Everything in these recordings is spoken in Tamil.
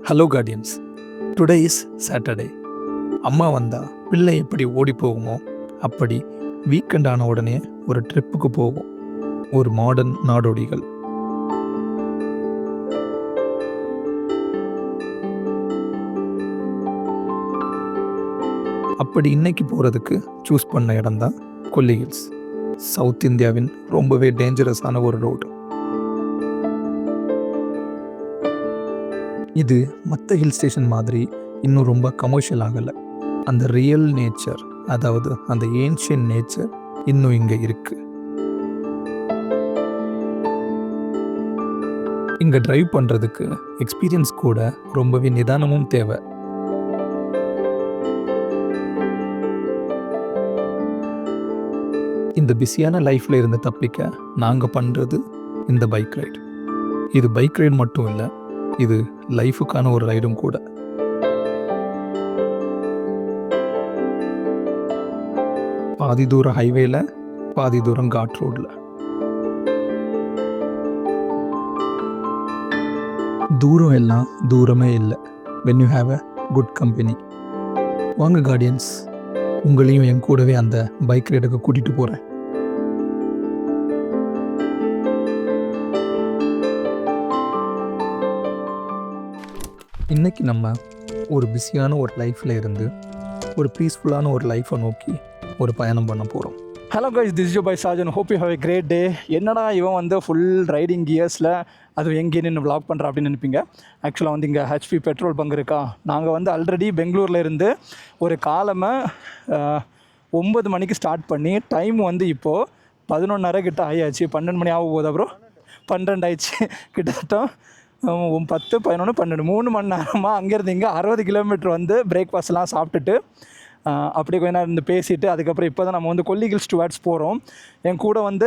Hello guardians, today is Saturday. அம்மா வந்தா பிள்ளை எப்படி ஓடி போகுமோ அப்படி வீக்கெண்ட் ஆன உடனே ஒரு ட்ரிப்புக்கு போகும். ஒரு மாடர்ன் நாடோடிகள். அப்படி இன்னைக்கு போகிறதுக்கு சூஸ் பண்ண இடம் தான் கொல்லி ஹில்ஸ். சவுத் இந்தியாவின் ரொம்பவே டேஞ்சரஸான ஒரு ரோடு. இது மற்ற ஹில் ஸ்டேஷன் மாதிரி இன்னும் ரொம்ப கமர்ஷியல் ஆகலை. அந்த ரியல் நேச்சர், அதாவது அந்த ஏன்ஷியன் நேச்சர் இன்னும் இங்கே இருக்குது. இங்கே டிரைவ் பண்ணுறதுக்கு எக்ஸ்பீரியன்ஸ் கூட ரொம்பவே நிதானமும் தேவை. இந்த பிஸியான லைஃப்பில் இருந்து தப்பிக்க நாங்கள் பண்ணுறது இந்த பைக் ரைடு. இது பைக் ரைடு மட்டும் இல்லை, இது லைஃபுக்கான ஒரு ரைடும் கூட. பாதி தூரம் ஹைவேல, பாதி தூரம் காட் ரோடில். தூரம் எல்லாம் தூரமே இல்லை when you have a good company. வாங்க கார்டியன்ஸ், உங்களையும் என் கூடவே அந்த பைக் ரைடுக்கு கூட்டிகிட்டு போகிறேன். இன்றைக்கி நம்ம ஒரு பிஸியான ஒரு லைஃப்பில் இருந்து ஒரு பீஸ்ஃபுல்லான ஒரு லைஃப்பை நோக்கி ஒரு பயணம் பண்ண போகிறோம். Hello guys, this is you by Sajan. Hope you have a great day. என்னடா இவன் வந்து ஃபுல் ரைடிங் கியர்ஸில் அது எங்கே நின்று விளாக் பண்ணுறா அப்படின்னு நினைப்பீங்க. ஆக்சுவலாக வந்து இங்கே ஹெச்பி பெட்ரோல் பங்க் இருக்கா. நாங்கள் வந்து ஆல்ரெடி பெங்களூரில் இருந்து ஒரு காலமை 9 மணிக்கு ஸ்டார்ட் பண்ணி டைம் வந்து இப்போது 11:30 கிட்ட ஆயாச்சு. 12 மணி ஆக போகுது. அப்புறம் 12 ஆயிடுச்சு. கிட்டத்தட்ட 10, 11, 12 3 மணி நேரமாக அங்கேருந்து இங்கே 60 கிலோமீட்டர் வந்து பிரேக்ஃபாஸ்ட்லாம் சாப்பிட்டுட்டு அப்படியே கொஞ்ச நேரம் இருந்து பேசிவிட்டு அதுக்கப்புறம் இப்போ தான் நம்ம வந்து கொல்லி ஹில்ஸ் டுவர்ட்ஸ் போகிறோம். என் கூட வந்து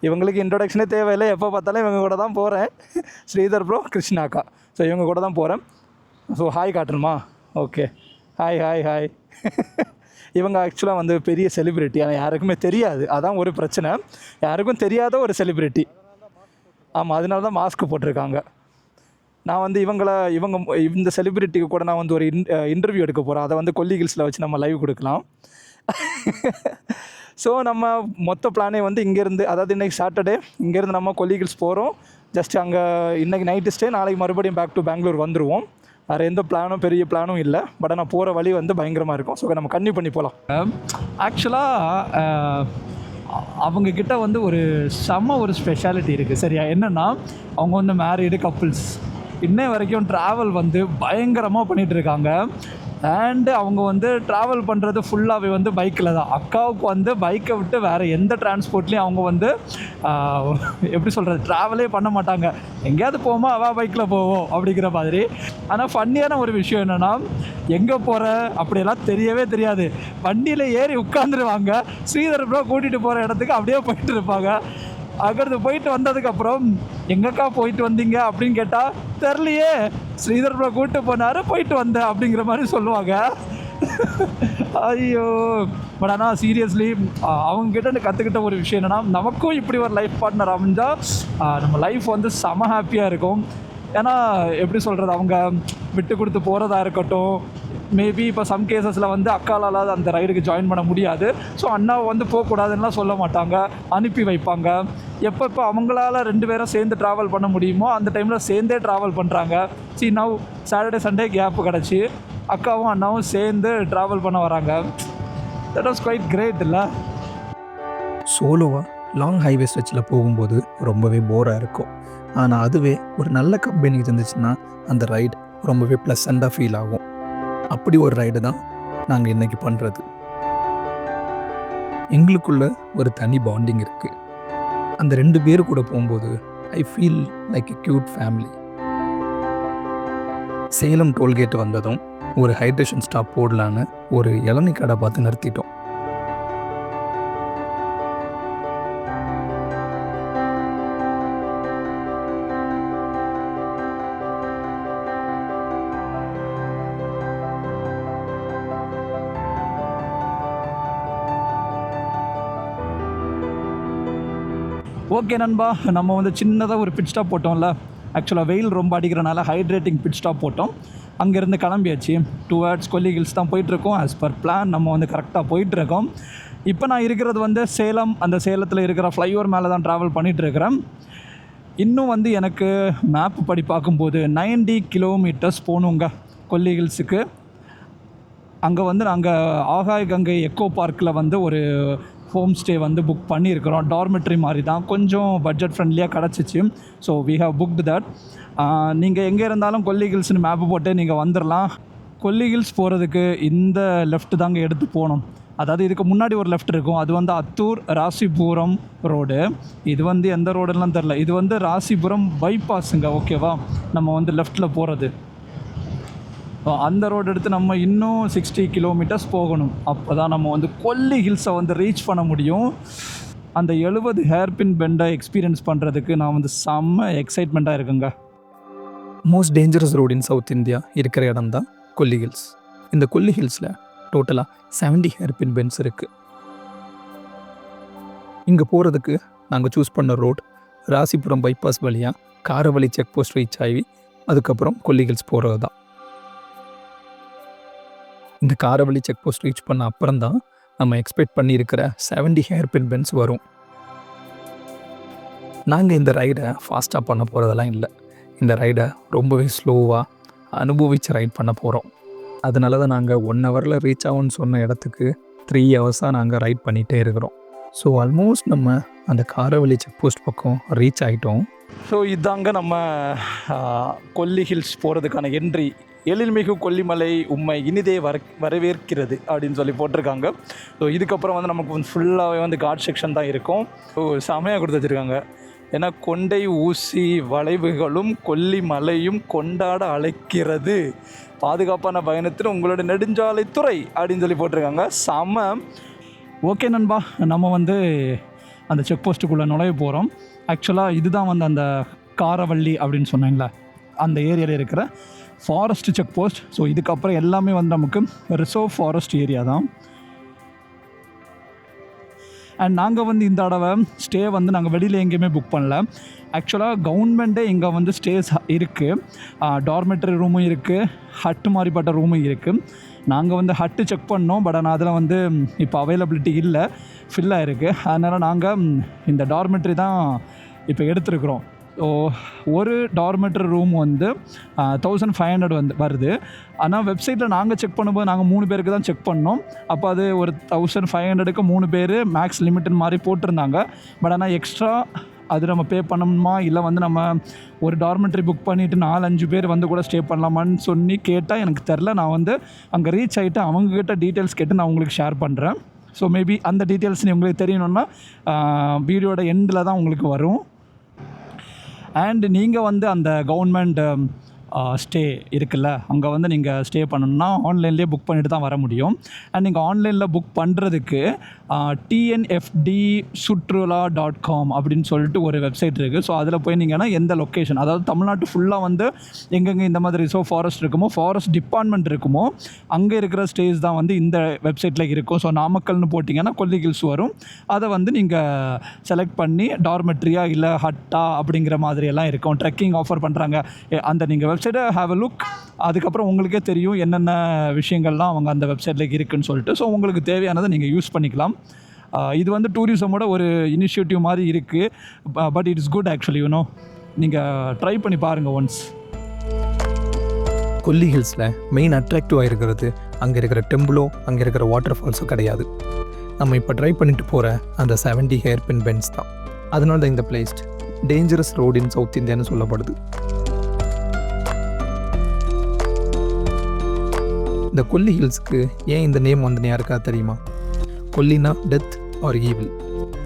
இவங்களுக்கு இன்ட்ரொடக்ஷனே தேவையில்லை, எப்போ பார்த்தாலும் இவங்க கூட தான் போகிறேன். ஸ்ரீதர் ப்ரோ, கிருஷ்ணாக்கா. ஸோ இவங்க கூட தான் போகிறேன். ஸோ ஹாய் காட்டணுமா? Okay, hi hi hi. இவங்க ஆக்சுவலாக வந்து பெரிய செலிப்ரிட்டி, ஆனால் யாருக்குமே தெரியாது. அதான் ஒரு பிரச்சனை, யாருக்கும் தெரியாத ஒரு செலிப்ரிட்டி. ஆமாம், அதனால தான் மாஸ்க் போட்டிருக்காங்க. நான் வந்து இந்த செலிப்ரிட்டிக்கு கூட நான் வந்து ஒரு இன்டர்வியூ எடுக்க போகிறேன். அதை வந்து கொல்லி ஹில்ஸில் வச்சு நம்ம லைவ் கொடுக்கலாம். ஸோ நம்ம மொத்த பிளானே வந்து இங்கேருந்து, அதாவது இன்றைக்கி சாட்டர்டே, இங்கேருந்து நம்ம கொல்லி ஹில்ஸ் போகிறோம். ஜஸ்ட் அங்கே இன்றைக்கி நைட்டு ஸ்டே, நாளைக்கு மறுபடியும் பேக் டு பெங்களூர் வந்துடுவோம். வேறு எந்த பிளானும் பெரிய பிளானும் இல்லை. பட் நான் போகிற வழி வந்து பயங்கரமாக இருக்கும். ஸோ நம்ம கன்டினியூ பண்ணி போகலாம். ஆக்சுவலாக அவங்கக்கிட்ட வந்து ஒரு ஸ்பெஷாலிட்டி இருக்குது. சரியா? என்னென்னா அவங்க வந்து மேரீடு கப்புள்ஸ். இன்னை வரைக்கும் ட்ராவல் வந்து பயங்கரமாக பண்ணிகிட்ருக்காங்க. அண்டு அவங்க வந்து ட்ராவல் பண்ணுறது ஃபுல்லாகவே வந்து பைக்கில் தான். அக்காவுக்கு வந்து பைக்கை விட்டு வேறு எந்த டிரான்ஸ்போர்ட்லேயும் அவங்க வந்து எப்படி சொல்கிறது, ட்ராவலே பண்ண மாட்டாங்க. எங்கேயாவது போவோமா அவள் பைக்கில் போவோம் அப்படிங்கிற மாதிரி. ஆனால் ஃபன்னியான ஒரு விஷயம் என்னென்னா, எங்கே போகிற அப்படியெல்லாம் தெரியவே தெரியாது. வண்டியில் ஏறி உட்காந்துருவாங்க. ஸ்ரீதர் ப்ரோ கூட்டிகிட்டு போகிற இடத்துக்கு அப்படியே போயிட்டு இருப்பாங்க. அங்கிருந்து போயிட்டு வந்ததுக்கப்புறம் எங்கக்கா போயிட்டு வந்தீங்க அப்படின்னு கேட்டால், தெரிலையே, ஸ்ரீதர் ப்ரோ கூப்பிட்டு போனார், போயிட்டு வந்தேன் அப்படிங்கிற மாதிரி சொல்லுவாங்க. ஐயோ. பட் ஆனால் சீரியஸ்லி அவங்ககிட்ட கற்றுக்கிட்ட ஒரு விஷயம் என்னென்னா, நமக்கும் இப்படி ஒரு லைஃப் பார்ட்னர் அமைஞ்சால் நம்ம லைஃப் வந்து செம ஹாப்பியாக இருக்கும். ஏன்னா எப்படி சொல்கிறது, அவங்க விட்டு கொடுத்து போகிறதா இருக்கட்டும், மேபி இப்போ சம் கேசஸில் வந்து அக்காலால் அந்த ரைடுக்கு ஜாயின் பண்ண முடியாது. ஸோ அண்ணாவை வந்து போகக்கூடாதுன்னெலாம் சொல்ல மாட்டாங்க, அனுப்பி வைப்பாங்க. எப்போ அவங்களால 2 பேரும் சேர்ந்து ட்ராவல் பண்ண முடியுமோ அந்த டைமில் சேர்ந்தே ட்ராவல் பண்ணுறாங்க. நவ் சாட்டர்டே சண்டே கேப்பு கிடச்சி அக்காவும் அண்ணாவும் சேர்ந்து ட்ராவல் பண்ண வராங்க. தட் வாஸ் குவைட் கிரேட் இல்லை? சோலோவாக லாங் ஹைவே ஸ்ட்ரெச்சில் போகும்போது ரொம்பவே போராக இருக்கும். ஆனால் அதுவே ஒரு நல்ல கம்பெனி இருந்துச்சுன்னா அந்த ரைடு ரொம்பவே ப்ளசண்ட்டாக ஃபீல் ஆகும். அப்படி ஒரு ரைடு தான் நாங்கள் இன்றைக்கி பண்ணுறது. எங்களுக்குள்ள ஒரு தனி பாண்டிங் இருக்குது. அந்த 2 பேர் கூட போகும்போது I feel like a cute family. Salem toll gate வந்ததும் ஒரு ஹைட்ரேஷன் ஸ்டாப் போடலான்னு ஒரு இளநீ கடை பார்த்து நிறுத்திட்டோம். ஓகே நண்பா, நம்ம வந்து சின்னதாக ஒரு பிட் ஸ்டாப் போட்டோம்ல. ஆக்சுவலாக வெயில் ரொம்ப அடிக்கிறனால ஹைட்ரேட்டிங் பிட் ஸ்டாப் போட்டோம். அங்கேருந்து கிளம்பியாச்சு. டுவர்ட்ஸ் கொல்லி ஹில்ஸ் தான் போயிட்டுருக்கோம். ஆஸ் பர் பிளான் நம்ம வந்து கரெக்டாக போயிட்டுருக்கோம். இப்போ நான் இருக்கிறது வந்து சேலம். அந்த சேலத்தில் இருக்கிற ஃப்ளைஓவர் மேலே தான் ட்ராவல் பண்ணிகிட்ருக்கிறேன். இன்னும் வந்து எனக்கு மேப் படி பார்க்கும்போது 90 கிலோமீட்டர்ஸ் போகணுங்க கொல்லி ஹில்ஸுக்கு. அங்கே வந்து நாங்கள் ஆகாய கங்கை எக்கோ பார்க்கில் வந்து ஒரு ஹோம் ஸ்டே வந்து புக் பண்ணியிருக்கிறோம். டார்மெட்ரி மாதிரி தான், கொஞ்சம் பட்ஜெட் ஃப்ரெண்ட்லியாக கிடச்சிச்சு. So we have booked that. நீங்கள் எங்கே இருந்தாலும் கொல்லி ஹில்ஸ்னு மேப்பு போட்டு நீங்கள் வந்துடலாம். கொல்லி ஹில்ஸ் போகிறதுக்கு இந்த லெஃப்ட் தாங்க எடுத்து போகணும். அதாவது இதுக்கு முன்னாடி ஒரு லெஃப்ட் இருக்கும், அது வந்து அத்தூர் ராசிபுரம் ரோடு. இது வந்து எந்த ரோடுலாம் தெரில, இது வந்து ராசிபுரம் பைபாஸுங்க. ஓகேவா, நம்ம வந்து லெஃப்ட்டில் போகிறது. அந்த ரோடு எடுத்து நம்ம இன்னும் 60 கிலோமீட்டர்ஸ் போகணும். அப்போ தான் நம்ம வந்து கொல்லி ஹில்ஸை வந்து ரீச் பண்ண முடியும். அந்த 70 ஹேர்பின் பெண்டை எக்ஸ்பீரியன்ஸ் பண்ணுறதுக்கு நான் வந்து செம்ம எக்ஸைட்மெண்ட்டாக இருக்குங்க. Most dangerous road in South India இருக்கிற இடம் தான் கொல்லி ஹில்ஸ். இந்த கொல்லி ஹில்ஸில் டோட்டலாக 70 ஹேர்பின் பெண்ட்ஸ் இருக்குது. இங்கே போகிறதுக்கு நாங்கள் சூஸ் பண்ண ரோட் ராசிபுரம் பைபாஸ் வழியாக காரவழி செக் போஸ்ட் ரீச் ஆகி அதுக்கப்புறம் கொல்லி ஹில்ஸ் போகிறது தான். இந்த காரவழி செக் போஸ்ட் ரீச் பண்ண அப்புறம் தான் நம்ம எக்ஸ்பெக்ட் பண்ணியிருக்கிற 70 ஹேர்பின் பெண்ட்ஸ் வரும். நாங்கள் இந்த ரைடை ஃபாஸ்ட்டாக பண்ண போகிறதெல்லாம் இல்லை. இந்த ரைடை ரொம்பவே ஸ்லோவாக அனுபவித்து ரைட் பண்ண போகிறோம். அதனால தான் நாங்கள் 1 ஹவரில் ரீச் ஆகும்னு சொன்ன இடத்துக்கு 3 ஹவர்ஸாக நாங்கள் ரைட் பண்ணிகிட்டே இருக்கிறோம். ஸோ ஆல்மோஸ்ட் நம்ம அந்த காரவழி செக் போஸ்ட் பக்கம் ரீச் ஆகிட்டோம். ஸோ இதாங்க நம்ம கொல்லி ஹில்ஸ் போகிறதுக்கான என்ட்ரி. எழில்மிகு கொல்லிமலை உம்மை இனிதே வரவேற்கிறது அப்படின்னு சொல்லி போட்டிருக்காங்க. ஸோ இதுக்கப்புறம் வந்து நமக்கு வந்து ஃபுல்லாகவே வந்து காட் செக்ஷன் தான் இருக்கும். ஸோ செமையாக கொடுத்து வச்சுருக்காங்க. ஏன்னா கொண்டை ஊசி வளைவுகளும் கொல்லிமலையும் கொண்டாட அழைக்கிறது, பாதுகாப்பான பயணத்தில் உங்களோட நெடுஞ்சாலைத்துறை அப்படின்னு சொல்லி போட்டிருக்காங்க. செம. ஓகே நண்பா, நம்ம வந்து அந்த செக் போஸ்ட்டுக்குள்ளே நுழைய போகிறோம். ஆக்சுவலாக இதுதான் வந்து அந்த காரவள்ளி அப்படின்னு சொன்னாங்களே அந்த ஏரியாவில் இருக்கிற ஃபாரஸ்ட் செக் போஸ்ட். ஸோ இதுக்கப்புறம் எல்லாமே வந்து நமக்கு ரிசர்வ் ஃபாரஸ்ட் ஏரியா தான். அண்ட் நாங்கள் வந்து இந்த தடவை ஸ்டே வந்து நாங்கள் வெளியில் எங்கேயுமே புக் பண்ணல. ஆக்சுவலாக கவர்மெண்ட்டே இங்கே வந்து ஸ்டேஸ் இருக்குது. டார்மெட்ரி ரூமும் இருக்குது, ஹட்டு மாதிரிப்பட்ட ரூமும் இருக்குது. நாங்கள் வந்து ஹட்டு செக் பண்ணோம், பட் ஆனால் அதில் வந்து இப்போ அவைலபிலிட்டி இல்லை, ஃபில்லாக இருக்குது. அதனால் நாங்கள் இந்த டார்மெட்ரி தான் இப்போ எடுத்துருக்குறோம். ஸோ ஒரு டார்மெட்ரி ரூம் வந்து 1500 வந்து வருது. ஆனால் வெப்சைட்டில் நாங்கள் செக் பண்ணும்போது நாங்கள் 3 பேருக்கு தான் செக் பண்ணோம். அப்போ அது ஒரு 1500க்கு 3 பேர் மேக்ஸ் லிமிட்டுன்னு மாதிரி போட்டிருந்தாங்க. பட் ஆனால் எக்ஸ்ட்ரா அது நம்ம பே பண்ணணுமா, இல்லை வந்து நம்ம ஒரு டார்மெட்ரி புக் பண்ணிவிட்டு 4-5 பேர் வந்து கூட ஸ்டே பண்ணலாமான்னு சொல்லி கேட்டால் எனக்கு தெரில. நான் வந்து அங்கே ரீச் ஆகிட்டு அவங்கக்கிட்ட டீட்டெயில்ஸ் கேட்டு நான் உங்களுக்கு ஷேர் பண்ணுறேன். ஸோ மேபி அந்த டீட்டெயில்ஸ் உங்களுக்கு தெரியணுன்னா வீடியோட எண்டில் தான் உங்களுக்கு வரும். அண்ட் நீங்கள் வந்து அந்த கவர்மெண்ட் ஸ்டே இருக்குல்ல, அங்கே வந்து நீங்கள் ஸ்டே பண்ணணுன்னா ஆன்லைன்லேயே புக் பண்ணிட்டு தான் வர முடியும். அண்ட் நீங்கள் ஆன்லைனில் புக் பண்ணுறதுக்கு tnfdsutrula.com அப்படின்னு சொல்லிட்டு ஒரு வெப்சைட் இருக்குது. ஸோ அதில் போய் நீங்கன்னா எந்த லொக்கேஷன், அதாவது தமிழ்நாட்டு ஃபுல்லாக வந்து எங்கெங்கே இந்த மாதிரி ரிசர்வ் ஃபாரஸ்ட் இருக்குமோ, ஃபாரஸ்ட் டிபார்ட்மெண்ட் இருக்குமோ, அங்கே இருக்கிற ஸ்டேஸ் தான் வந்து இந்த வெப்சைட்டில் இருக்கும். ஸோ நாமக்கல்னு போட்டிங்கன்னா கொல்லி ஹில்ஸ் வரும். அதை வந்து நீங்கள் செலக்ட் பண்ணி டார்மெட்ரியா இல்லை ஹட்டா அப்படிங்கிற மாதிரியெல்லாம் இருக்கும். ட்ரெக்கிங் ஆஃபர் பண்ணுறாங்க. அந்த நீங்கள் வெப்சைட்டை ஹேவ் அ லுக். அதுக்கப்புறம் உங்களுக்கே தெரியும் என்னென்ன விஷயங்கள்லாம் அவங்க அந்த வெப்சைட்டில் இருக்குதுன்னு சொல்லிட்டு. ஸோ உங்களுக்கு தேவையானதை நீங்கள் யூஸ் பண்ணிக்கலாம். இது வந்து டூரிசமோட ஒரு இனிஷியேட்டிவ் மாதிரி இருக்குது. But it is good actually, you know. நீங்கள் ட்ரை பண்ணி பாருங்கள் ஒன்ஸ். கொல்லி ஹில்ஸில் மெயின் அட்ராக்டிவாக இருக்கிறது அங்கே இருக்கிற டெம்பிளோ அங்கே இருக்கிற வாட்டர் ஃபால்ஸோ கிடையாது. நம்ம இப்போ ட்ரை பண்ணிட்டு போகிற அந்த 70 ஹேர்பின் பெண்ட்ஸ் தான். அதனால தான் இந்த place dangerous road in South இந்தியான்னு சொல்லப்படுது. இந்த கொல்லி ஹில்ஸ்க்கு ஏன் இந்த நேம் வந்து யாருக்கா தெரியுமா? கொல்லினா டெத் ஆர் ஈவில்.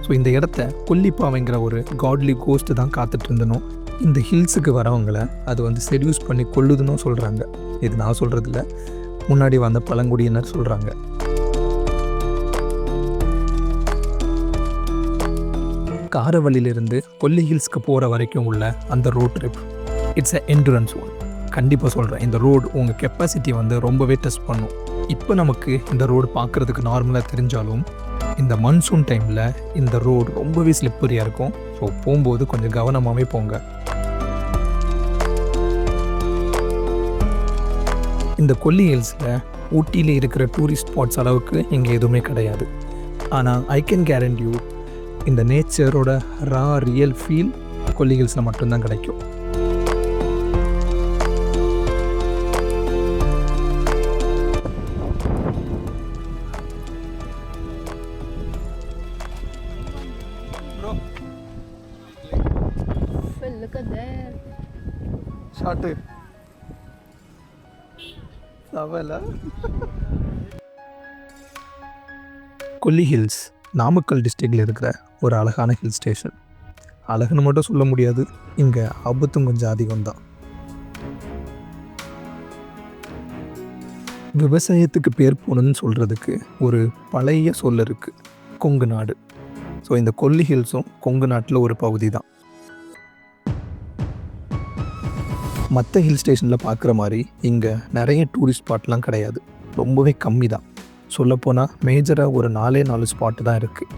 ஸோ இந்த இடத்த கொல்லிப்பாவைங்கிற ஒரு காட்லி கோஸ்ட்டு தான் காத்துட்டு இருந்தனும். இந்த ஹில்ஸுக்கு வரவங்களை அது வந்து செடியூஸ் பண்ணி கொல்லுதுன்னு சொல்கிறாங்க. இது நான் சொல்கிறதில்ல, முன்னாடி வந்த பழங்குடியினர் சொல்கிறாங்க. காரவழியிலிருந்து கொல்லி ஹில்ஸ்க்கு போகிற வரைக்கும் உள்ள அந்த road trip it's a endurance one. கண்டிப்பாக சொல்கிறேன், இந்த ரோடு உங்கள் கெப்பாசிட்டி வந்து ரொம்பவே டெஸ்ட் பண்ணும். இப்போ நமக்கு இந்த ரோடு பார்க்குறதுக்கு நார்மலாக தெரிஞ்சாலும் இந்த மன்சூன் டைமில் இந்த ரோடு ரொம்பவே ஸ்லிப்பரியாக இருக்கும். ஸோ போகும்போது கொஞ்சம் கவனமாகவே போங்க. இந்த கொல்லி ஹில்ஸில் ஊட்டியில் இருக்கிற டூரிஸ்ட் ஸ்பாட்ஸ் அளவுக்கு இங்கே எதுவுமே கிடையாது. ஆனால் ஐ கேன் கேரண்டி யூ இந்த நேச்சரோட ரியல் ஃபீல் கொல்லி ஹில்ஸில் மட்டும்தான் கிடைக்கும். Look at that. ஷார்ட்டு சவல. கொல்லி ஹில்ஸ் நாமக்கல் டிஸ்ட்ரிக்டில் இருக்கிற ஒரு அழகான ஹில் ஸ்டேஷன். அழகுன்னு மட்டும் சொல்ல முடியாது, இங்கே ஆபத்தும் கொஞ்சம் அதிகம்தான். விவசாயத்துக்கு பேர் போனதுன்னு சொல்கிறதுக்கு ஒரு பழைய சொல் இருக்குது, கொங்கு நாடு. ஸோ இந்த கொல்லி ஹில்ஸும் கொங்கு நாட்டில் ஒரு பகுதி தான். மற்ற ஹில் ஸ்டேஷனில் பார்க்குற மாதிரி இங்கே நிறைய டூரிஸ்ட் ஸ்பாட்லாம் கிடையாது, ரொம்பவே கம்மி தான். சொல்லப்போனால் மேஜராக ஒரு 4 ஸ்பாட்டு தான் இருக்குது.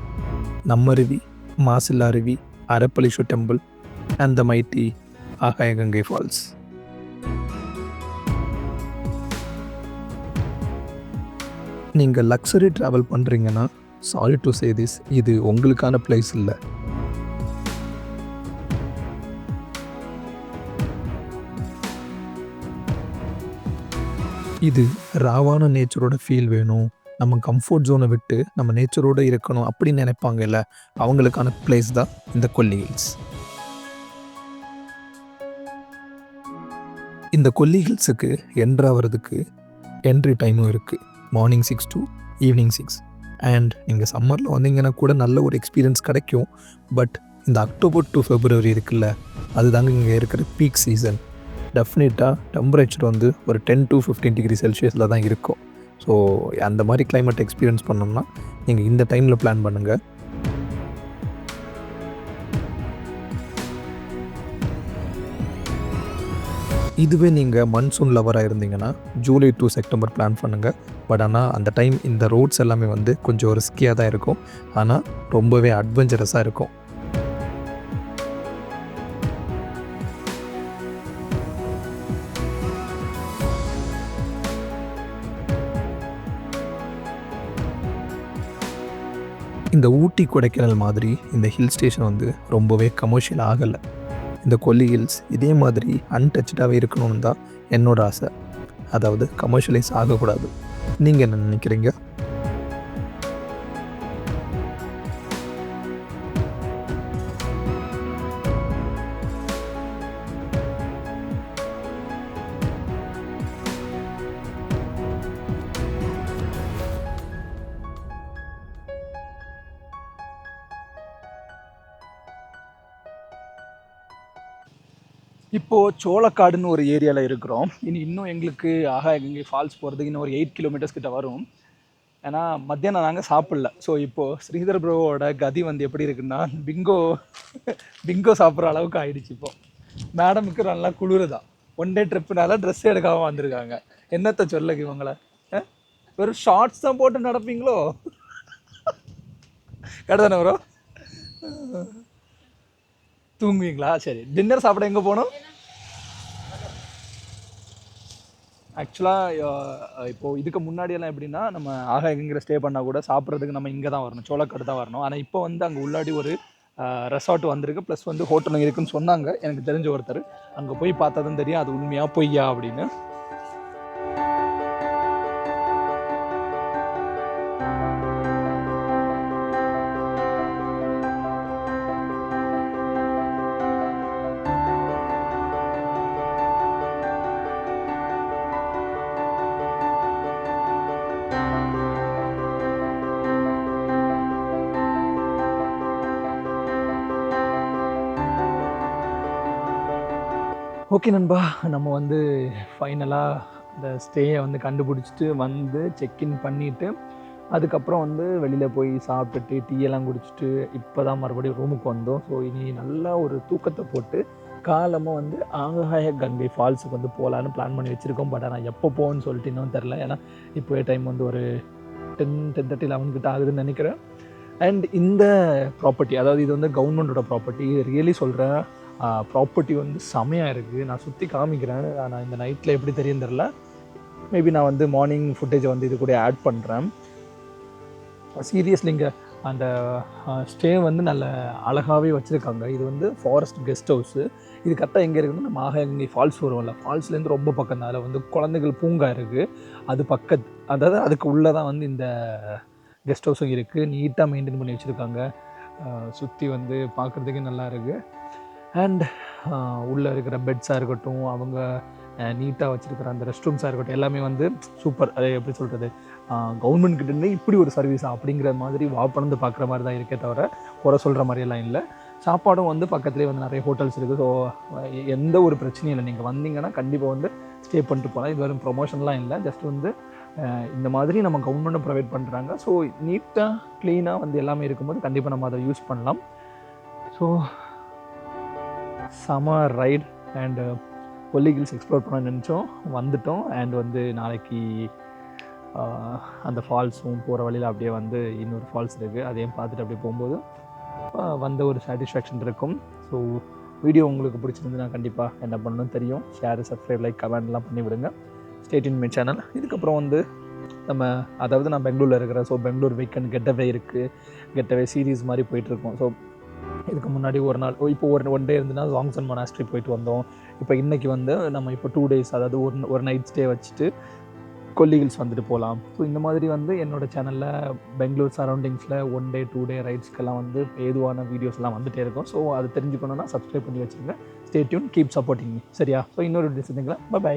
நம்மருவி, மாசில்லா அருவி, Arapaleeswar temple and the mighty Agayagangai falls. நீங்கள் லக்ஸரி ட்ராவல் பண்ணுறீங்கன்னா சாரி டு சே திஸ், இது உங்களுக்கான பிளேஸ் இல்லை. இது ராவான நேச்சரோட ஃபீல் வேணும், நம்ம கம்ஃபர்ட் ஜோனை விட்டு நம்ம நேச்சரோடு இருக்கணும் அப்படின்னு நினைப்பாங்கல்ல, அவங்களுக்கான பிளேஸ் தான் இந்த கொல்லி ஹில்ஸ். இந்த கொல்லி ஹில்ஸுக்கு என்ட்ராகிறதுக்கு என்ட்ரி டைமும் இருக்குது. Morning 6 to evening 6. அண்ட் நீங்கள் சம்மரில் வந்தீங்கன்னா கூட நல்ல ஒரு எக்ஸ்பீரியன்ஸ் கிடைக்கும். பட் இந்த அக்டோபர் டு ஃபெப்ரவரி இருக்குல்ல, அதுதாங்க இங்கே இருக்கிற பீக் சீசன். டெஃபினட்டாக டெம்பரேச்சர் வந்து ஒரு 10 to 15 டிகிரி செல்சியஸில் தான் இருக்கும். ஸோ அந்த மாதிரி கிளைமேட் எக்ஸ்பீரியன்ஸ் பண்ணோம்னா நீங்கள் இந்த டைமில் பிளான் பண்ணுங்கள். இதுவே நீங்கள் மன்சூன் லவராக இருந்தீங்கன்னா ஜூலை டு செப்டம்பர் பிளான் பண்ணுங்கள். பட் ஆனால் அந்த டைம் இந்த ரோட்ஸ் எல்லாமே வந்து கொஞ்சம் ரிஸ்கியாக தான் இருக்கும், ஆனால் ரொம்பவே அட்வென்ச்சரஸாக இருக்கும். இந்த ஊட்டி கொடைக்கானல் மாதிரி இந்த ஹில் ஸ்டேஷன் வந்து ரொம்பவே கமர்ஷியல் ஆகலை. இந்த கொல்லி ஹில்ஸ் இதே மாதிரி அன்டச்சாகவே இருக்கணும்னு தான் என்னோட ஆசை. அதாவது கமர்ஷியலைஸ் ஆகக்கூடாது. நீங்கள் என்ன நினைக்கிறீங்க? இப்போது சோளக்காடுன்னு ஒரு ஏரியாவில் இருக்கிறோம். இன்னும் எங்களுக்கு ஆகாயகங்கை ஃபால்ஸ் போகிறதுக்கு இன்னும் ஒரு 8 கிலோமீட்டர்ஸ் கிட்ட வரும். ஏன்னா மத்தியானம் நாங்கள் சாப்பிடல. ஸோ இப்போது ஸ்ரீதர் ப்ரோவோட கதி வந்து எப்படி இருக்குன்னா, பிங்கோ சாப்பிட்ற அளவுக்கு ஆயிடுச்சு. இப்போது மேடமுக்கு நல்லா குளிருதான். 1 டே ட்ரிப்புனால ட்ரெஸ் எடுக்காமல் வந்திருக்காங்க. என்னத்தை சொல்லுங்க இவங்களை, வெறும் ஷார்ட்ஸ் தான் போட்டு நடப்பீங்களோ? கடைதானே ப்ரோ? தூங்குவீங்களா? சரி, டின்னர் சாப்பிட எங்கே போகணும்? ஆக்சுவலாக இப்போது இதுக்கு முன்னாடியெல்லாம் எப்படின்னா, நம்ம ஆகாயங்கிற ஸ்டே பண்ணால் கூட சாப்பிட்றதுக்கு நம்ம இங்கே தான் வரணும், சோளக்காடு தான் வரணும். ஆனால் இப்போ வந்து அங்கே உள்ளாடி ஒரு ரெசார்ட் வந்திருக்கு, ப்ளஸ் வந்து ஹோட்டலும் இருக்குதுன்னு சொன்னாங்க எனக்கு தெரிஞ்ச ஒருத்தர். அங்கே போய் பார்த்தா தான் தெரியும் அது உண்மையாக பொய்யா அப்படின்னு. ஓகே நண்பா, நம்ம வந்து ஃபைனலாக இந்த ஸ்டேயை வந்து கண்டுபிடிச்சிட்டு வந்து செக்இன் பண்ணிவிட்டு அதுக்கப்புறம் வந்து வெளியில் போய் சாப்பிட்டுட்டு டீயெல்லாம் குடிச்சிட்டு இப்போ தான் மறுபடியும் ரூமுக்கு வந்தோம். ஸோ இனி நல்லா ஒரு தூக்கத்தை போட்டு காலமாக வந்து ஆகாய கங்கை ஃபால்ஸுக்கு வந்து போகலான்னு பிளான் பண்ணி வச்சுருக்கோம். பட் ஆனால் எப்போ போகணுன்னு சொல்லிட்டு இன்னும் தெரில. ஏன்னா இப்போ டைம் வந்து ஒரு 10:30 11 கிட்ட ஆகுதுன்னு நினைக்கிறேன். அண்ட் இந்த ப்ராப்பர்ட்டி, அதாவது இது வந்து கவர்மெண்ட்டோட ப்ராப்பர்ட்டி, ரியலி சொல்கிறேன். ப்ராப்பர்ட்டி வந்து செமையாக இருக்குது. நான் சுற்றி காமிக்கிறேன். ஆனால் இந்த நைட்டில் எப்படி தெரியும் தெரில. மேபி நான் வந்து மார்னிங் ஃபுட்டேஜை வந்து இது கூட ஆட் பண்ணுறேன். சீரியஸ்லி இங்கே அந்த ஸ்டே வந்து நல்ல அழகாகவே வச்சுருக்காங்க. இது வந்து ஃபாரஸ்ட் கெஸ்ட் ஹவுஸு. இது கரெக்டாக எங்கே இருக்குதுன்னா, நம்ம ஆகாயங்கை ஃபால்ஸ் வரும்ல, ஃபால்ஸ்லேருந்து ரொம்ப பக்கம் தான். அதில் வந்து குழந்தைகள் பூங்கா இருக்குது. அது அதாவது அதுக்கு உள்ளே தான் வந்து இந்த கெஸ்ட் ஹவுஸும் இருக்குது. நீட்டாக மெயின்டைன் பண்ணி வச்சுருக்காங்க. சுற்றி வந்து பார்க்குறதுக்கே நல்லா இருக்குது. அண்ட் உள்ளே இருக்கிற பெட்ஸாக இருக்கட்டும், அவங்க நீட்டாக வச்சுருக்கிற அந்த ரெஸ்ட் ரூம்ஸாக இருக்கட்டும், எல்லாமே வந்து சூப்பர். அது எப்படி சொல்கிறது, கவர்மெண்ட் கிட்டேருந்து இப்படி ஒரு சர்வீஸா அப்படிங்கிற மாதிரி பறந்து பார்க்குற மாதிரி தான் இருக்கே தவிர குறை சொல்கிற மாதிரியெல்லாம் இல்லை. சாப்பாடும் வந்து பக்கத்துலேயே வந்து நிறைய ஹோட்டல்ஸ் இருக்குது. ஸோ எந்த ஒரு பிரச்சனையும் இல்லை. நீங்கள் வந்தீங்கன்னா கண்டிப்பாக வந்து ஸ்டே பண்ணிட்டு போகலாம். இது வெறும் ப்ரொமோஷன்லாம் இல்லை, ஜஸ்ட் வந்து இந்த மாதிரி நம்ம கவர்மெண்ட்டும் ப்ரொவைட் பண்ணுறாங்க. ஸோ நீட்டாக க்ளீனாக வந்து எல்லாமே இருக்கும்போது கண்டிப்பாக நம்ம அதை யூஸ் பண்ணலாம். ஸோ செம right. And Kolli hills explore பண்ண நினச்சோம், வந்துட்டோம். அண்ட் வந்து நாளைக்கு அந்த ஃபால்ஸும் போகிற வழியில் அப்படியே வந்து இன்னொரு ஃபால்ஸ் இருக்குது, அதையும் பார்த்துட்டு அப்படியே போகும்போது வந்த ஒரு சாட்டிஸ்ஃபேக்ஷன் இருக்கும். ஸோ வீடியோ உங்களுக்கு பிடிச்சிருந்துன்னா கண்டிப்பாக என்ன பண்ணணும்னு தெரியும். ஷேர், சப்ஸ்கிரைப், லைக், கமெண்ட்லாம் பண்ணி விடுங்க. Stay tune my channel. இதுக்கப்புறம் வந்து அதாவது நான் பெங்களூரில் இருக்கிறேன். ஸோ பெங்களூர் வீக்கெண்ட் கெட்டவே இருக்குது. கெட்டவே சீரீஸ் மாதிரி போயிட்டுருக்கோம். ஸோ இதுக்கு முன்னாடி ஒரு நாள் இப்போ ஒன் டே இருந்துன்னா லாங்சன் மொனாஸ்ட்ரி போயிட்டு வந்தோம். இப்போ இன்றைக்கி வந்து நம்ம இப்போ 2 days, அதாவது ஒரு நைட் ஸ்டே வச்சுட்டு கொல்லி ஹில்ஸ் வந்துட்டு போகலாம். ஸோ இந்த மாதிரி வந்து என்னோடய சேனலில் பெங்களூர் சரௌண்டிங்ஸில் 1 day 2 day ரைட்ஸ்க்கெல்லாம் வந்து ஏதுவான வீடியோஸ்லாம் வந்துகிட்டே இருக்கும். ஸோ அது தெரிஞ்சுக்கணுன்னா சப்ஸ்கிரைப் பண்ணி வச்சுருங்க. Stay tune, keep supporting me. சரியா? ஸோ இன்னொரு வீடியோ சந்திக்கலாம். பை.